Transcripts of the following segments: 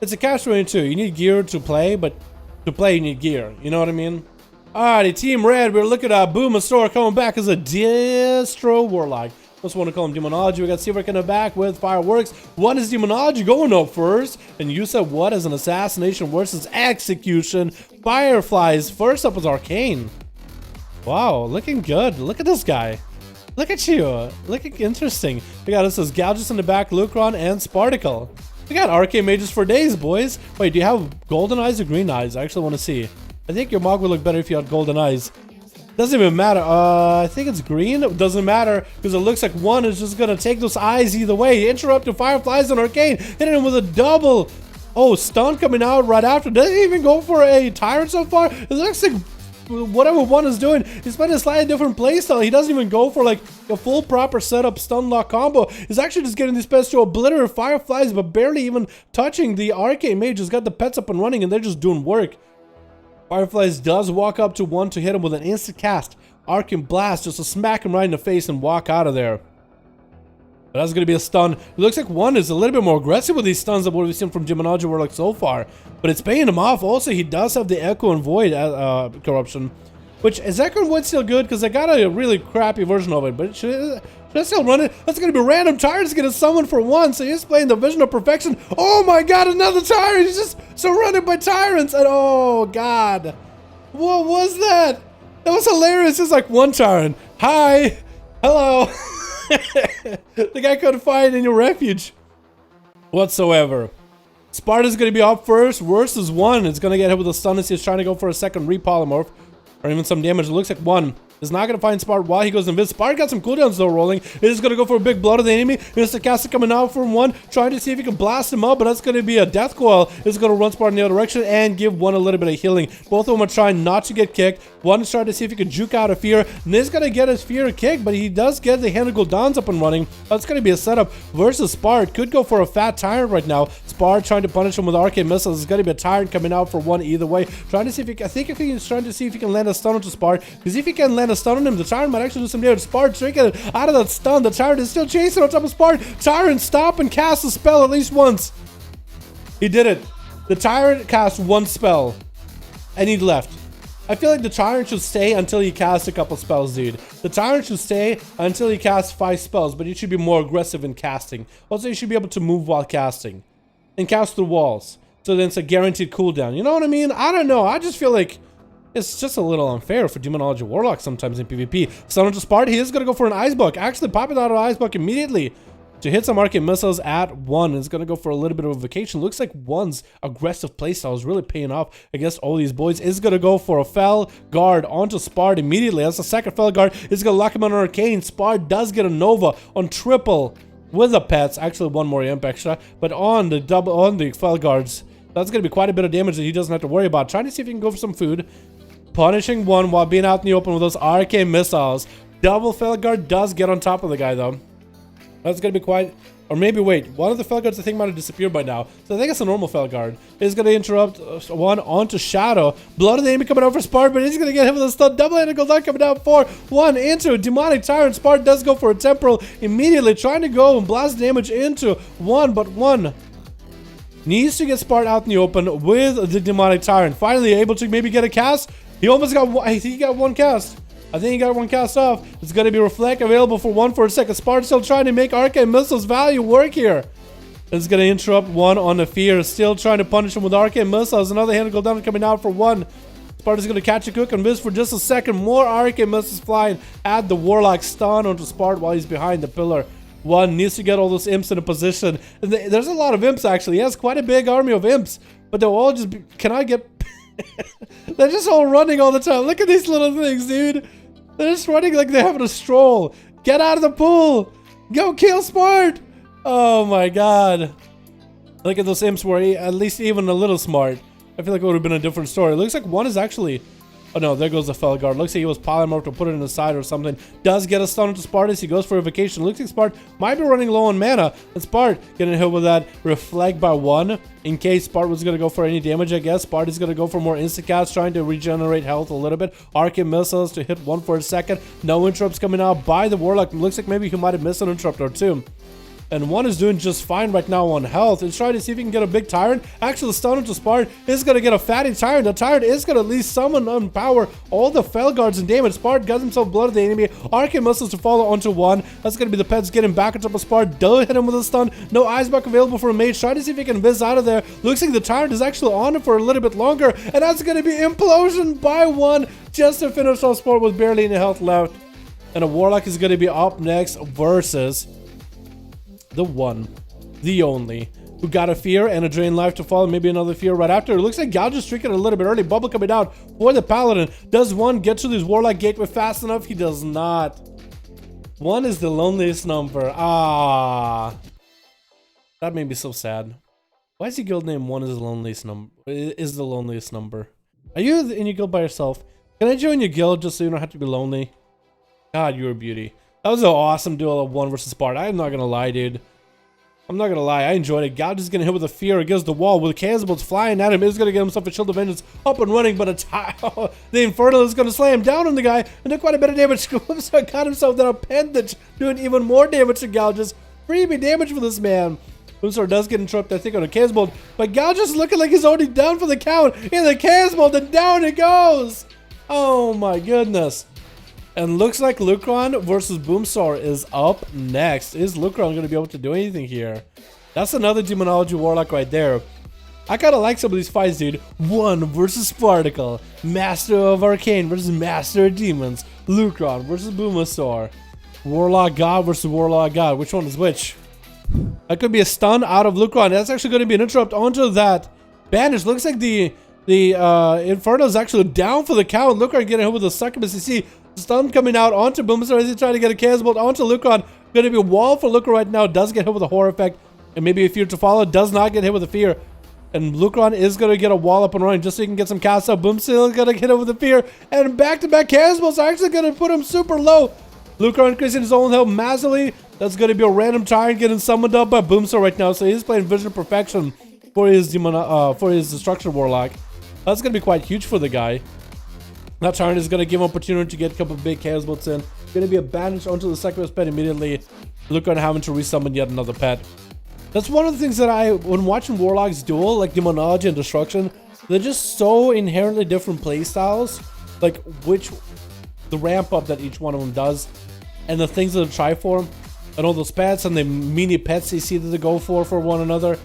It's a catch-22. You need gear to play, but to play you need gear. You know what I mean? Alrighty, Team Red, we're looking at Boomasaur coming back as a distro warlock. Just want to call him Demonology. We got Seaver in the back with fireworks. One is Demonology going up first, and Usaidwhaat is an Assassination versus Execution. Fireflies. First up is Arcane. Wow, looking good. Look at this guy. Look at you. Looking interesting. We got this as Galdris in the back, Lucron, and Sparticle. We got arcane mages for days, boys. Wait, do you have golden eyes or green eyes? I actually want to see. I think your mog would look better if you had golden eyes. Doesn't even matter. I think it's green. It doesn't matter because it looks like one is just gonna take those eyes either way. Interrupt the fireflies on arcane, hitting him with a double. Oh, stun coming out right after. Doesn't even go for a tyrant so far. It looks like whatever one is doing, he's playing a slightly different playstyle. He doesn't even go for like a full proper setup stun lock combo. He's actually just getting these pets to obliterate fireflies, but barely even touching the arcane mage. He's got the pets up and running, and they're just doing work. Fireflies does walk up to one to hit him with an instant cast. Arcane blast just to smack him right in the face and walk out of there. But that's going to be a stun. It looks like one is a little bit more aggressive with these stuns than what we've seen from Demonology Warlock so far. But it's paying him off. Also, he does have the Echo and Void corruption. Which, is Echo and Void still good? Because I got a really crappy version of it. But should I still run it? That's going to be random. Tyrant's going to summon for one. So he's playing the Vision of Perfection. Oh my god, another Tyrant. He's just surrounded by Tyrants. And oh god. What was that? That was hilarious. It's like one Tyrant. Hi. Hello. The guy couldn't find any refuge whatsoever. Spart is going to be up first versus one. It's going to get hit with a stun as he's trying to go for a second repolymorph or even some damage. It looks like one is not going to find Spart while he goes invis. Spart got some cooldowns though rolling. It is going to go for a big blow to the enemy. Here's the caster coming out from one, trying to see if he can blast him up, but that's going to be a death coil. It's going to run Spart in the other direction and give one a little bit of healing. Both of them are trying not to get kicked. One is trying to see if he can juke out of fear. And he's going to get his fear kicked, but he does get the hand of Galdris up and running. That's going to be a setup versus Spart. Could go for a fat tyrant right now. Spart trying to punish him with arcane missiles. It's going to be a tyrant coming out for one either way. Trying to see if he can, I think if he's trying to see if he can land a stun onto Spart, because if he can land a stun on him, the tyrant might actually do some damage. Spart drinking it out of that stun. The tyrant is still chasing on top of Spart. Tyrant stop and cast a spell at least once. He did it. The tyrant cast one spell and he left. I feel like the tyrant should stay until he casts a couple spells, dude. The tyrant should stay until he casts 5 spells, but you should be more aggressive in casting. Also, you should be able to move while casting and cast through walls, so then it's a guaranteed cooldown. You know what I mean? I don't know. I just feel like it's just a little unfair for Demonology Warlock sometimes in PvP. Stun onto Spart, he is going to go for an Ice Buck. Actually popping out of Ice Buck immediately to hit some arcane missiles at one. It's going to go for a little bit of a vacation. Looks like one's aggressive playstyle is really paying off against all these boys. Is going to go for a Fel Guard onto Spart immediately. That's the second Fel Guard. Is going to lock him on arcane. Spart does get a Nova on triple with the pets. Actually, one more imp extra, but on the double on the Fel Guards, that's going to be quite a bit of damage that he doesn't have to worry about. Trying to see if he can go for some food. Punishing one while being out in the open with those arcane missiles. Double Fel Guard does get on top of the guy though. That's going to be quite... Or maybe, wait, one of the Fel Guards I think might have disappeared by now. So I think it's a normal Fel Guard. He's going to interrupt one onto Shadow. Blood of the enemy coming out for Spart, but he's going to get hit with a stun. Double-handed Galdris coming down for one into Demonic Tyrant. Spart does go for a Temporal immediately, trying to go and blast damage into one, but one needs to get Spart out in the open with the Demonic Tyrant. Finally able to maybe get a cast. He almost got one. I think he got one cast. I think he got one cast off. It's going to be Reflect available for one for a second. Spart still trying to make Arcane Missiles value work here. It's going to interrupt one on the fear. Still trying to punish him with Arcane Missiles. Another hand go down coming out for one. Spart is going to catch a cook and miss for just a second. More Arcane Missiles flying at the Warlock. Stun onto Spart while he's behind the pillar. One needs to get all those imps in a position. And there's a lot of imps actually. He has quite a big army of imps. But they'll all just be... Can I get... They're just all running all the time. Look at these little things, dude. They're just running like they're having a stroll. Get out of the pool. Go kill Spart. Oh my god. Look at those imps were at least even a little smart. I feel like it would have been a different story. It looks like one is actually Oh no, there goes the Felguard. Looks like he was polymorphed to put it in the side or something. Does get a stun into Spart as he goes for a vacation. Looks like Spart might be running low on mana. And Spart getting hit with that reflect by 1. In case Spart was going to go for any damage, I guess. Spart is going to go for more Instacast, trying to regenerate health a little bit. Arcane missiles to hit 1 for a second. No interrupts coming out by the Warlock. Looks like maybe he might have missed an interrupt or 2. And 1 is doing just fine right now on health. He's trying to see if he can get a big Tyrant. Actually, the stun into Spart is going to get a fatty Tyrant. The Tyrant is going to at least summon and power all the Felguards and damage. Spart gets himself blood of the enemy. Arcane missiles to follow onto 1. That's going to be the pets getting back on top of Spart. Does hit him with a stun. No Ice Buck available for a mage. Trying to see if he can whiz out of there. Looks like the Tyrant is actually on him for a little bit longer. And that's going to be implosion by 1 just to finish off Spart with barely any health left. And a Warlock is going to be up next versus the one, the only, who got a fear and a drain life to follow, maybe another fear right after. It looks like Galdris streaking a little bit early. Bubble coming out for the Paladin. Does 1 get to this Warlock gateway fast enough? He does not. 1 is the loneliest number. Ah, that made me so sad. Why is your guild name 1 is the loneliest number? Is the loneliest number? Are you in your guild by yourself? Can I join your guild just so you don't have to be lonely? God, you're a beauty. That was an awesome duel of 1 versus Spart. I'm not gonna lie, dude. I'm not gonna lie, I enjoyed it. Galdris is gonna hit with a fear against the wall with cannonballs flying at him. He's gonna get himself a Shield of Vengeance up and running, but the Infernal is gonna slam down on the guy and do quite a bit of damage. So got himself that appendage, doing even more damage to Galdris. Freebie damage for this man. Boomasaur does get interrupted, I think, on a Cannonball, but Galdris is looking like he's already down for the count. In the Cannonball, and down it goes. Oh my goodness. And looks like Lucron versus Boomasaur is up next. Is Lucron going to be able to do anything here? That's another Demonology Warlock right there. I kind of like some of these fights, dude. 1 versus Sparticle. Master of Arcane versus Master of Demons. Lucron versus Boomasaur. Warlock God versus Warlock God. Which one is which? That could be a stun out of Lucron. That's actually going to be an interrupt onto that banish. Looks like the Inferno is actually down for the count. Lucron getting hit with a succubus. You see stun coming out onto Boomasaur as he's trying to get a Cannonball onto Lucron. Going to be a wall for Lucron right now. Does get hit with a horror effect and maybe a fear to follow. Does not get hit with a fear. And Lucron is going to get a wall up and running just so he can get some cast up. Boomasaur is going to get hit with a fear. And back-to-back Cannonballs are actually going to put him super low. Lucron increasing his own health massively. That's going to be a random Tyrant getting summoned up by Boomasaur right now. So he's playing Vision of Perfection for his Destruction Warlock. That's going to be quite huge for the guy. That Tyrant is going to give him opportunity to get a couple of big Cannonballs in. Going to be a bandage onto the succubus pet immediately. Lucron having to resummon yet another pet. That's one of the things that when watching Warlocks duel, like Demonology and Destruction, they're just so inherently different playstyles. Like the ramp up that each one of them does, and the things that they try for, and all those pets and the mini pets they see that they go for one another.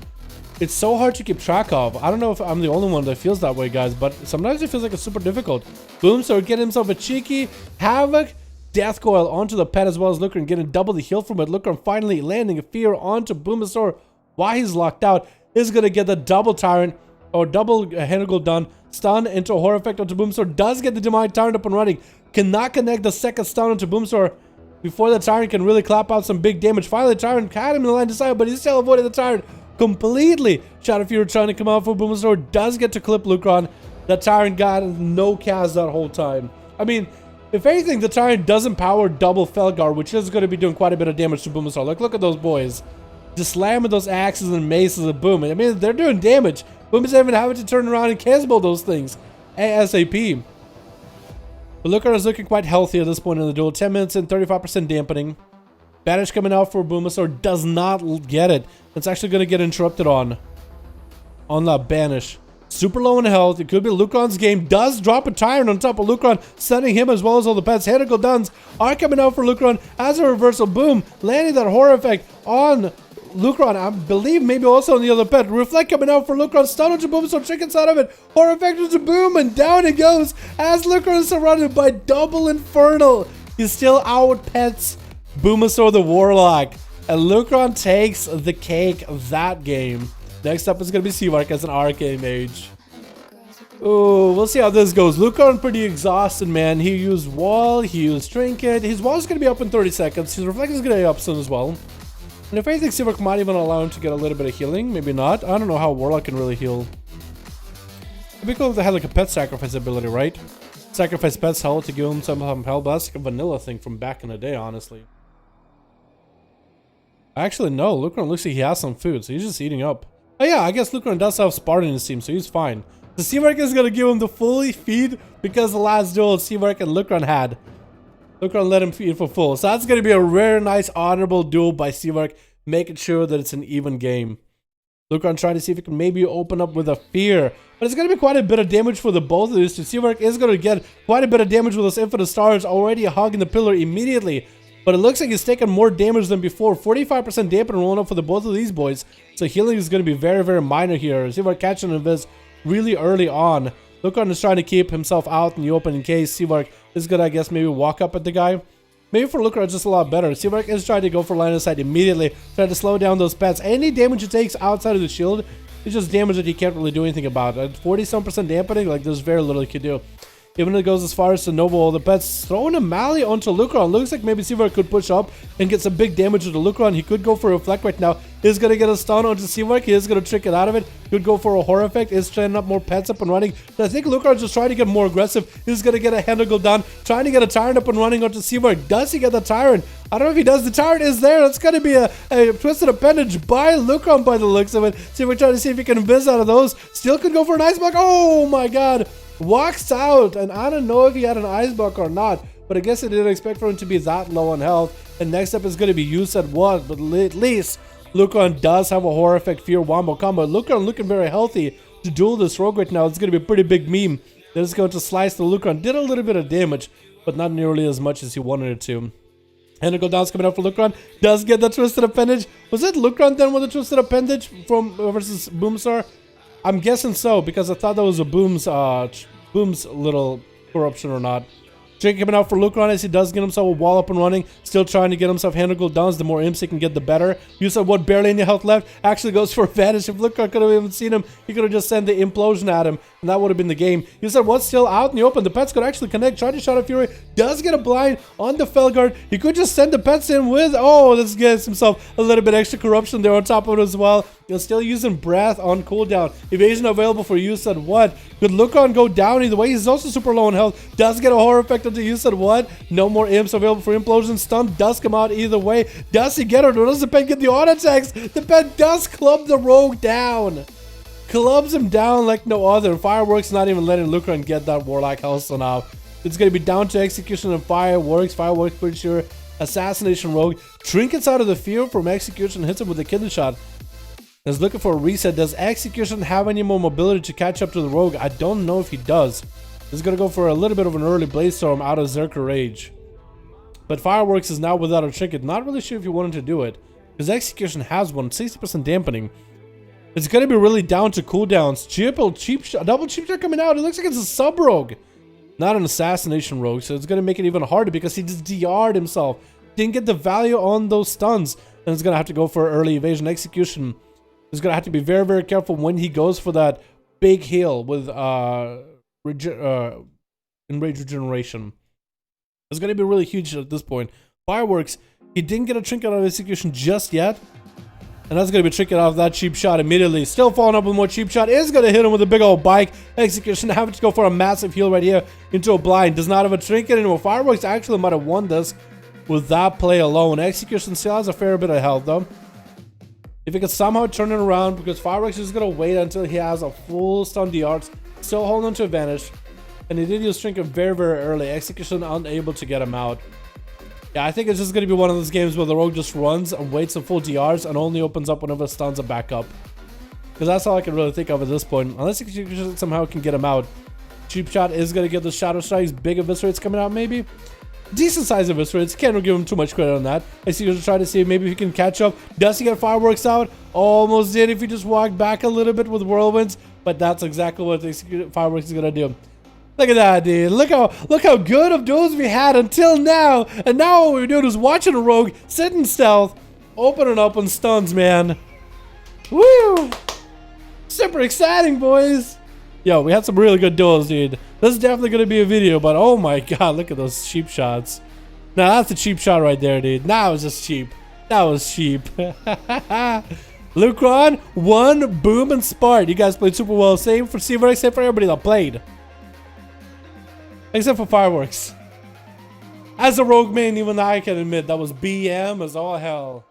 It's so hard to keep track of. I don't know if I'm the only one that feels that way, guys, but sometimes it feels like it's super difficult. Boomasaur getting himself a cheeky Havoc Death Coil onto the pet as well as Lucron getting double the heal from it. Lucron finally landing a fear onto Boomasaur while he's locked out. Is going to get the double Tyrant or double Hennigal done. Stun into a horror effect onto Boomasaur. Does get the Demonic Tyrant up and running. Cannot connect the second stun onto Boomasaur before the Tyrant can really clap out some big damage. Finally, the Tyrant had him in the line of sight, but he's still avoiding the Tyrant completely. Shadow Fury trying to come out for Boomasaur. Does get to clip Lucron. The Tyrant got no cast that whole time. I mean, if anything, the Tyrant doesn't power double Felguard, which is going to be doing quite a bit of damage to Boomasaur. Like, look at those boys. Just slamming those axes and maces and booming. I mean, they're doing damage. Boomasaur even having to turn around and Cannonball those things ASAP. But Lucron is looking quite healthy at this point in the duel. 10 minutes and 35% dampening. Banish coming out for Boomasaur. Does not get it. It's actually going to get interrupted on that Banish. Super low in health. It could be Lucron's game. Does drop a Tyrant on top of Lucron, sending him as well as all the pets. Hennigal Duns are coming out for Lucron as a reversal. Boom. Landing that horror effect on Lucron. I believe maybe also on the other pet. Reflect coming out for Lucron. Stun onto Boomasaur. Chickens out of it. Horror effect into Boom. And down it goes as Lucron is surrounded by double Infernal. He's still out pets Boomasaur the Warlock. And Lucron takes the cake that game. Next up is going to be Seavark as an Arcane Mage. Oh, we'll see how this goes. Lucron pretty exhausted, man. He used Wall, he used Trinket. His Wall is going to be up in 30 seconds. His Reflect is going to be up soon as well. And if anything, Seavark might even allow him to get a little bit of healing. Maybe not. I don't know how Warlock can really heal. It'd be cool if they had like a pet sacrifice ability, right? Sacrifice pet's health to give him some health. That's like a vanilla thing from back in the day, honestly. Actually, no. Lucron looks like he has some food, so he's just eating up. Oh yeah, I guess Lucron does have Spart in his team, so he's fine. The Seamark is going to give him the fully feed because the last duel Seamark and Lucron had. Lucron let him feed for full. So that's going to be a rare, nice, honorable duel by Seamark, making sure that it's an even game. Lucron trying to see if he can maybe open up with a fear. But it's going to be quite a bit of damage for the both of these two. Seamark is going to get quite a bit of damage with his Infinite Stars already hogging the pillar immediately. But it looks like he's taking more damage than before. 45% dampen rolling up for the both of these boys. So healing is going to be very, very minor here. Seamark catching an invis really early on. Lucron is trying to keep himself out in the open in case Seamark is going to, I guess, maybe walk up at the guy. Maybe for Lucron it's just a lot better. Seamark is trying to go for line of sight immediately. Trying to slow down those pets. Any damage it takes outside of the shield is just damage that he can't really do anything about. At 40-some% dampening, like there's very little he could do. Even if it goes as far as to Noble, the pet's throwing a Mally onto Lucron. Looks like maybe Seamark could push up and get some big damage to Lucron. He could go for a Reflect right now. He's going to get a stun onto Seamark. He is going to trick it out of it. Could go for a Horror Effect. Is trying up more pets up and running. But I think Lucron's just trying to get more aggressive. He's going to get a Handle down. Trying to get a Tyrant up and running onto Seamark. Does he get the Tyrant? I don't know if he does. The Tyrant is there. That's going to be a Twisted Appendage by Lucron by the looks of it. Seamark trying to see if he can invis out of those. Still could go for an Ice Block. Oh my god. Walks out, and I don't know if he had an Ice Block or not, but I guess I didn't expect for him to be that low on health. And next up is going to be Usaidwhaat, but at least Lucron does have a Horror Effect Fear Wombo combo. Lucron looking very healthy to duel this rogue right now. It's going to be a pretty big meme. That is going to slice the Lucron. Did a little bit of damage, but not nearly as much as he wanted it to. And down's coming up for Lucron. Does get the Twisted Appendage. Was it Lucron then with the Twisted Appendage from versus Boomasaur? I'm guessing so, because I thought that was a Boom's little corruption or not. Drake coming out for Lucron as he does get himself a wall up and running. Still trying to get himself handle downs. The more imps he can get, the better. Usaidwhaat barely any health left. Actually goes for advantage. If Lucron could have even seen him, he could have just sent the implosion at him, and that would have been the game. Usaidwhaat's still out in the open. The pets could actually connect. Try to shot a Fury. Does get a blind on the Felguard. He could just send the pets in with... Oh, this gets himself a little bit extra corruption there on top of it as well. He's still using Breath on cooldown. Evasion available for Usaidwhaat. Could Lucron go down either way? He's also super low in health. Does get a Horror Effect onto Usaidwhaat. No more imps available for implosion. Stun does come out either way. Does he get it, or does the pet get the auto attacks? The pet does club the rogue down. Clubs him down like no other. Fireworks not even letting Lucron get that Warlock health, so now it's going to be down to Execution and Fireworks. Fireworks pretty sure. Assassination rogue. Trinkets out of the field from Execution. Hits him with a kidney shot. Is looking for a reset. Does Execution have any more mobility to catch up to the rogue? I don't know if he does. He's going to go for a little bit of an early Blaze Storm out of Zerker Rage. But Fireworks is now without a trinket. Not really sure if he wanted to do it, because Execution has one. 60% dampening. It's going to be really down to cooldowns. Cheap shot, double cheap shot coming out. It looks like it's a sub rogue, not an assassination rogue. So it's going to make it even harder because he just DR'd himself. Didn't get the value on those stuns. And it's going to have to go for early evasion. Execution is going to have to be very, very careful when he goes for that big heal with Enrage Regeneration. It's going to be really huge at this point. Fireworks, he didn't get a trinket out of Execution just yet. And that's going to be trinket off that cheap shot immediately. Still following up with more cheap shot. Is going to hit him with a big old bike. Execution having to go for a massive heal right here into a blind. Does not have a trinket anymore. Fireworks actually might have won this with that play alone. Execution still has a fair bit of health though. If he could somehow turn it around, because Fireworks is going to wait until he has a full stun DRs. Still holding on to advantage. And he did use trinket very, very early. Execution unable to get him out. Yeah, I think it's just going to be one of those games where the rogue just runs and waits some full DRs and only opens up whenever stuns are back up. Because that's all I can really think of at this point. Unless Execution somehow can get him out. Cheap shot is going to get the Shadow Strikes. Big Eviscerates coming out maybe. Decent size Eviscerates. Can't give him too much credit on that. Execution try to see maybe if he can catch up. Does he get Fireworks out? Almost did if he just walked back a little bit with Whirlwinds. But that's exactly what Fireworks is going to do. Look at that, dude. Look how good of duels we had until now. And now what we're doing is watching a rogue sit in stealth, opening up on stuns, man. Woo! Super exciting, boys. Yo, we had some really good duels, dude. This is definitely going to be a video, but oh my god, look at those cheap shots. Now, that's a cheap shot right there, dude. That was just cheap. That was cheap. Lucron, 1, Boom, and Spart. You guys played super well. Same for Seamark, same for everybody that played. Except for fireworks. As a rogue main, even I can admit that was BM as all hell.